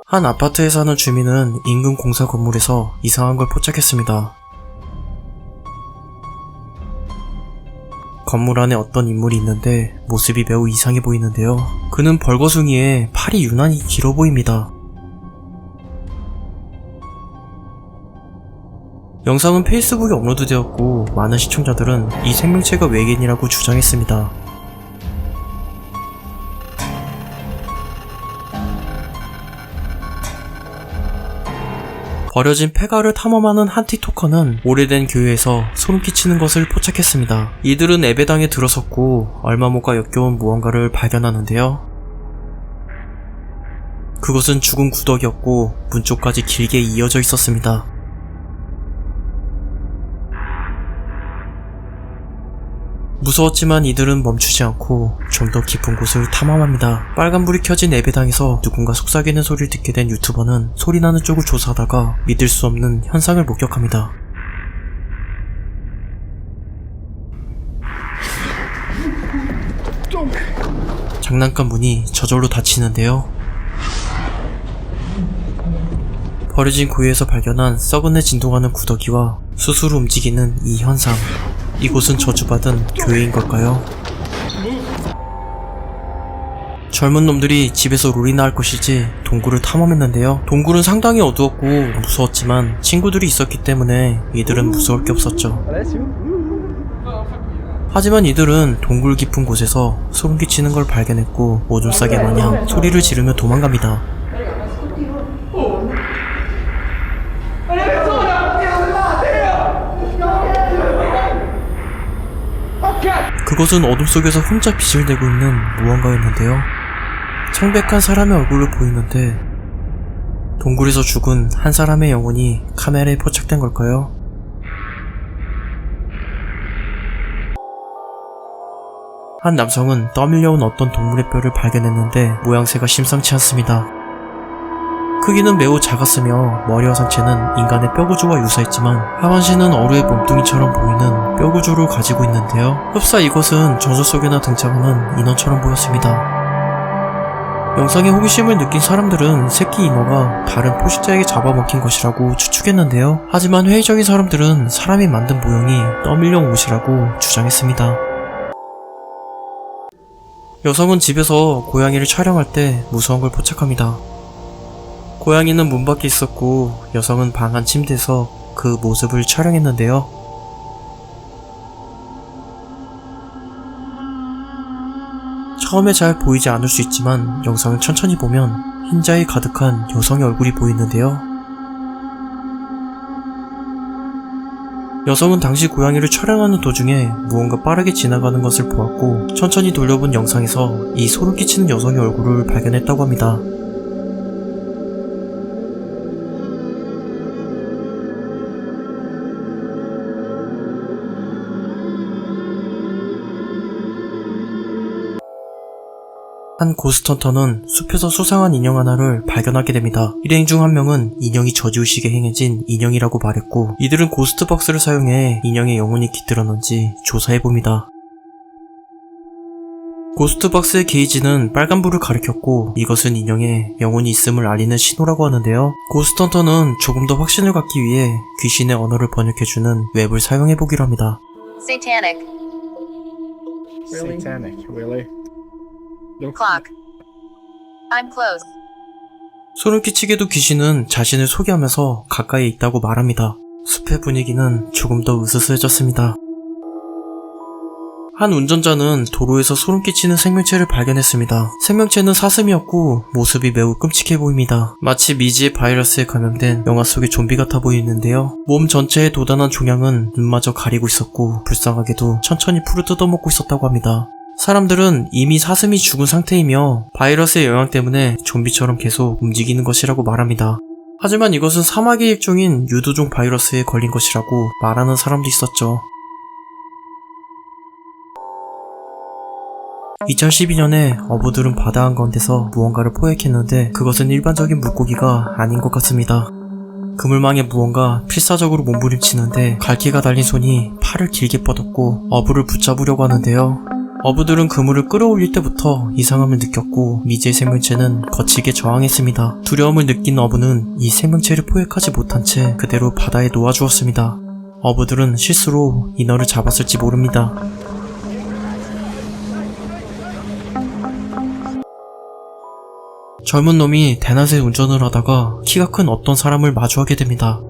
한 아파트에 사는 주민은 인근 공사 건물에서 이상한 걸 포착했습니다. 건물 안에 어떤 인물이 있는데 모습이 매우 이상해 보이는데요. 그는 벌거숭이에 팔이 유난히 길어 보입니다. 영상은 페이스북에 업로드되었고 많은 시청자들은 이 생명체가 외계인이라고 주장했습니다. 버려진 폐가를 탐험하는 한 틱토커는 오래된 교회에서 소름 끼치는 것을 포착했습니다. 이들은 예배당에 들어섰고 얼마 못 가 역겨운 무언가를 발견하는데요. 그것은 죽은 구더기였고 문 쪽까지 길게 이어져 있었습니다. 무서웠지만 이들은 멈추지 않고 좀 더 깊은 곳을 탐험합니다. 빨간불이 켜진 예배당에서 누군가 속삭이는 소리를 듣게 된 유튜버는 소리나는 쪽을 조사하다가 믿을 수 없는 현상을 목격합니다. 장난감 문이 저절로 닫히는데요. 버려진 구유에서 발견한 썩은내 진동하는 구더기와 스스로 움직이는 이 현상. 이곳은 저주받은 교회인 걸까요? 젊은 놈들이 집에서 롤이나 할 것이지 동굴을 탐험했는데요. 동굴은 상당히 어두웠고 무서웠지만 친구들이 있었기 때문에 이들은 무서울 게 없었죠. 하지만 이들은 동굴 깊은 곳에서 소름 끼치는 걸 발견했고 오줌 싸개 마냥 소리를 지르며 도망갑니다. 그것은 어둠 속에서 혼자 빛을 내고 있는 무언가였는데요. 창백한 사람의 얼굴을 보이는데 동굴에서 죽은 한 사람의 영혼이 카메라에 포착된 걸까요? 한 남성은 떠밀려온 어떤 동물의 뼈를 발견했는데 모양새가 심상치 않습니다. 크기는 매우 작았으며 머리와 상체는 인간의 뼈구조와 유사했지만 하반신은 어루의 몸뚱이처럼 보이는 뼈구조를 가지고 있는데요. 흡사 이것은 전설 속에나 등장하는 인어처럼 보였습니다. 영상에 호기심을 느낀 사람들은 새끼 인어가 다른 포식자에게 잡아먹힌 것이라고 추측했는데요. 하지만 회의적인 사람들은 사람이 만든 모형이 떠밀려온 옷이라고 주장했습니다. 여성은 집에서 고양이를 촬영할 때 무서운 걸 포착합니다. 고양이는 문 밖에 있었고 여성은 방 안 침대에서 그 모습을 촬영했는데요. 처음에 잘 보이지 않을 수 있지만 영상을 천천히 보면 흰자에 가득한 여성의 얼굴이 보이는데요. 여성은 당시 고양이를 촬영하는 도중에 무언가 빠르게 지나가는 것을 보았고 천천히 돌려본 영상에서 이 소름 끼치는 여성의 얼굴을 발견했다고 합니다. 한 고스트헌터는 숲에서 수상한 인형 하나를 발견하게 됩니다. 일행 중 한 명은 인형이 저지의식에 행해진 인형이라고 말했고 이들은 고스트박스를 사용해 인형의 영혼이 깃들었는지 조사해봅니다. 고스트박스의 게이지는 빨간불을 가리켰고 이것은 인형에 영혼이 있음을 알리는 신호라고 하는데요. 고스트헌터는 조금 더 확신을 갖기 위해 귀신의 언어를 번역해주는 웹을 사용해보기로 합니다. Satanic. Satanic, really? Clock. I'm close. 소름 끼치게도 귀신은 자신을 소개하면서 가까이에 있다고 말합니다. 숲의 분위기는 조금 더 으스스해졌습니다. 한 운전자는 도로에서 소름 끼치는 생명체를 발견했습니다. 생명체는 사슴이었고 모습이 매우 끔찍해 보입니다. 마치 미지의 바이러스에 감염된 영화 속의 좀비 같아 보이는데요. 몸 전체에 도단한 종양은 눈마저 가리고 있었고 불쌍하게도 천천히 풀을 뜯어먹고 있었다고 합니다. 사람들은 이미 사슴이 죽은 상태이며 바이러스의 영향 때문에 좀비처럼 계속 움직이는 것이라고 말합니다. 하지만 이것은 사마귀의 일종인 유두종 바이러스에 걸린 것이라고 말하는 사람도 있었죠. 2012년에 어부들은 바다 한가운데서 무언가를 포획했는데 그것은 일반적인 물고기가 아닌 것 같습니다. 그물망에 무언가 필사적으로 몸부림치는데 갈기가 달린 손이 팔을 길게 뻗었고 어부를 붙잡으려고 하는데요. 어부들은 그물을 끌어올릴 때부터 이상함을 느꼈고 미지의 생명체는 거치게 저항했습니다. 두려움을 느낀 어부는 이 생명체를 포획하지 못한 채 그대로 바다에 놓아주었습니다. 어부들은 실수로 인어를 잡았을지 모릅니다. 젊은 놈이 대낮에 운전을 하다가 키가 큰 어떤 사람을 마주하게 됩니다.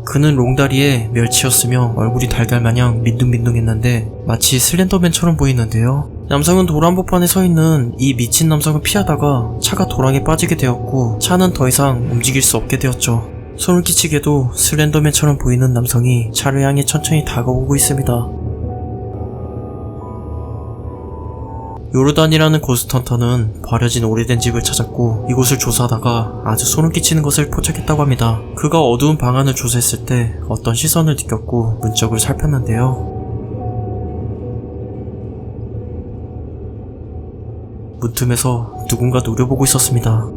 그는 롱다리에 멸치였으며 얼굴이 달걀마냥 민둥민둥했는데 마치 슬렌더맨처럼 보이는데요. 남성은 도로 한복판에 서있는 이 미친 남성을 피하다가 차가 도랑에 빠지게 되었고 차는 더 이상 움직일 수 없게 되었죠. 소름 끼치게도 슬렌더맨처럼 보이는 남성이 차를 향해 천천히 다가오고 있습니다. 요르단이라는 고스트헌터는 버려진 오래된 집을 찾았고 이곳을 조사하다가 아주 소름 끼치는 것을 포착했다고 합니다. 그가 어두운 방 안을 조사했을 때 어떤 시선을 느꼈고 문짝을 살폈는데요. 문틈에서 누군가 노려보고 있었습니다.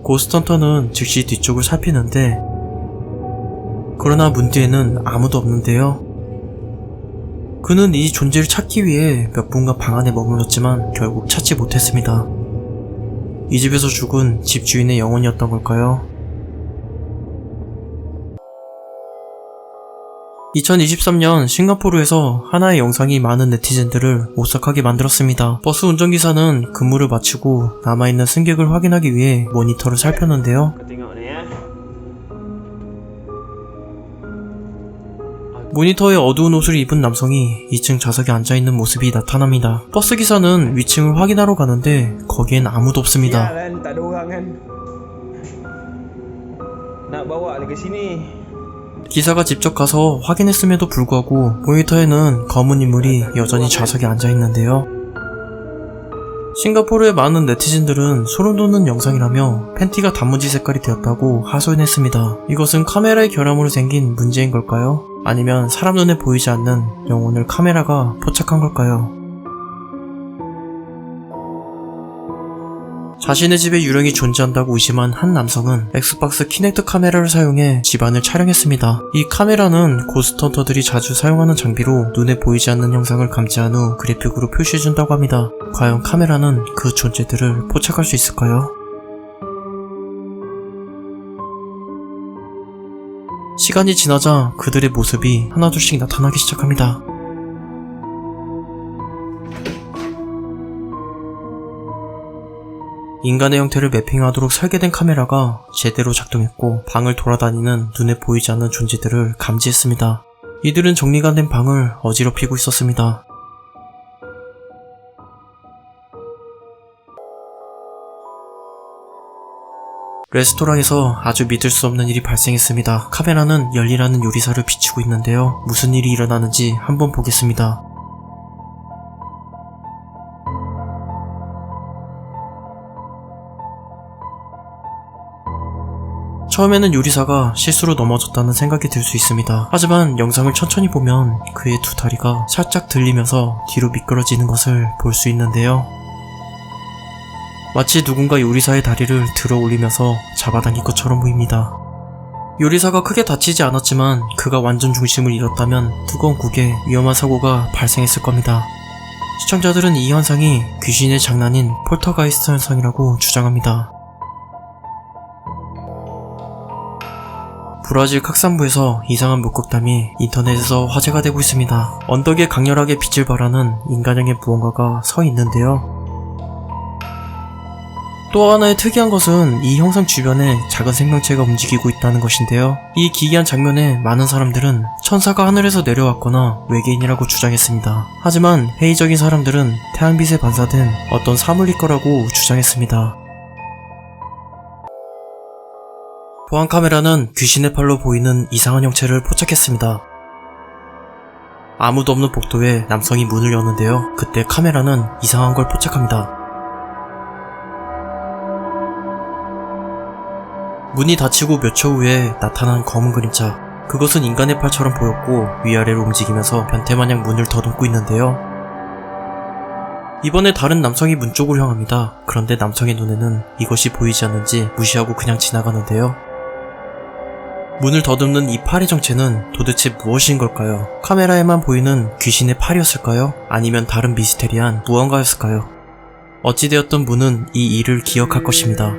고스트헌터는 즉시 뒤쪽을 살피는데 그러나 문 뒤에는 아무도 없는데요. 그는 이 존재를 찾기 위해 몇 분간 방 안에 머물렀지만 결국 찾지 못했습니다. 이 집에서 죽은 집주인의 영혼이었던 걸까요? 2023년 싱가포르에서 하나의 영상이 많은 네티즌들을 오싹하게 만들었습니다. 버스 운전기사는 근무를 마치고 남아있는 승객을 확인하기 위해 모니터를 살폈는데요. 모니터에 어두운 옷을 입은 남성이 2층 좌석에 앉아있는 모습이 나타납니다. 버스기사는 위층을 확인하러 가는데 거기엔 아무도 없습니다. 기사가 직접 가서 확인했음에도 불구하고 모니터에는 검은 인물이 여전히 좌석에 앉아있는데요. 싱가포르의 많은 네티즌들은 소름 돋는 영상이라며 팬티가 단무지 색깔이 되었다고 하소연했습니다. 이것은 카메라의 결함으로 생긴 문제인 걸까요? 아니면 사람 눈에 보이지 않는 영혼을 카메라가 포착한 걸까요? 자신의 집에 유령이 존재한다고 의심한 한 남성은 엑스박스 키넥트 카메라를 사용해 집안을 촬영했습니다. 이 카메라는 고스트헌터들이 자주 사용하는 장비로 눈에 보이지 않는 형상을 감지한 후 그래픽으로 표시해준다고 합니다. 과연 카메라는 그 존재들을 포착할 수 있을까요? 시간이 지나자 그들의 모습이 하나둘씩 나타나기 시작합니다. 인간의 형태를 매핑하도록 설계된 카메라가 제대로 작동했고 방을 돌아다니는 눈에 보이지 않는 존재들을 감지했습니다. 이들은 정리가 안 된 방을 어지럽히고 있었습니다. 레스토랑에서 아주 믿을 수 없는 일이 발생했습니다. 카메라는 열리라는 요리사를 비추고 있는데요. 무슨 일이 일어나는지 한번 보겠습니다. 처음에는 요리사가 실수로 넘어졌다는 생각이 들 수 있습니다. 하지만 영상을 천천히 보면 그의 두 다리가 살짝 들리면서 뒤로 미끄러지는 것을 볼 수 있는데요. 마치 누군가 요리사의 다리를 들어 올리면서 잡아당긴 것처럼 보입니다. 요리사가 크게 다치지 않았지만 그가 완전 중심을 잃었다면 뜨거운 국에 위험한 사고가 발생했을 겁니다. 시청자들은 이 현상이 귀신의 장난인 폴터가이스트 현상이라고 주장합니다. 브라질 카산부에서 이상한 목격담이 인터넷에서 화제가 되고 있습니다. 언덕에 강렬하게 빛을 발하는 인간형의 무언가가 서 있는데요. 또 하나의 특이한 것은 이 형상 주변에 작은 생명체가 움직이고 있다는 것인데요. 이 기이한 장면에 많은 사람들은 천사가 하늘에서 내려왔거나 외계인이라고 주장했습니다. 하지만 회의적인 사람들은 태양빛에 반사된 어떤 사물일 거라고 주장했습니다. 보안 카메라는 귀신의 팔로 보이는 이상한 형체를 포착했습니다. 아무도 없는 복도에 남성이 문을 여는데요. 그때 카메라는 이상한 걸 포착합니다. 문이 닫히고 몇 초 후에 나타난 검은 그림자. 그것은 인간의 팔처럼 보였고 위아래로 움직이면서 변태마냥 문을 더듬고 있는데요. 이번에 다른 남성이 문 쪽으로 향합니다. 그런데 남성의 눈에는 이것이 보이지 않는지 무시하고 그냥 지나가는데요. 문을 더듬는 이 팔의 정체는 도대체 무엇인 걸까요? 카메라에만 보이는 귀신의 팔이었을까요? 아니면 다른 미스테리한 무언가였을까요? 어찌되었던 문은 이 일을 기억할 것입니다.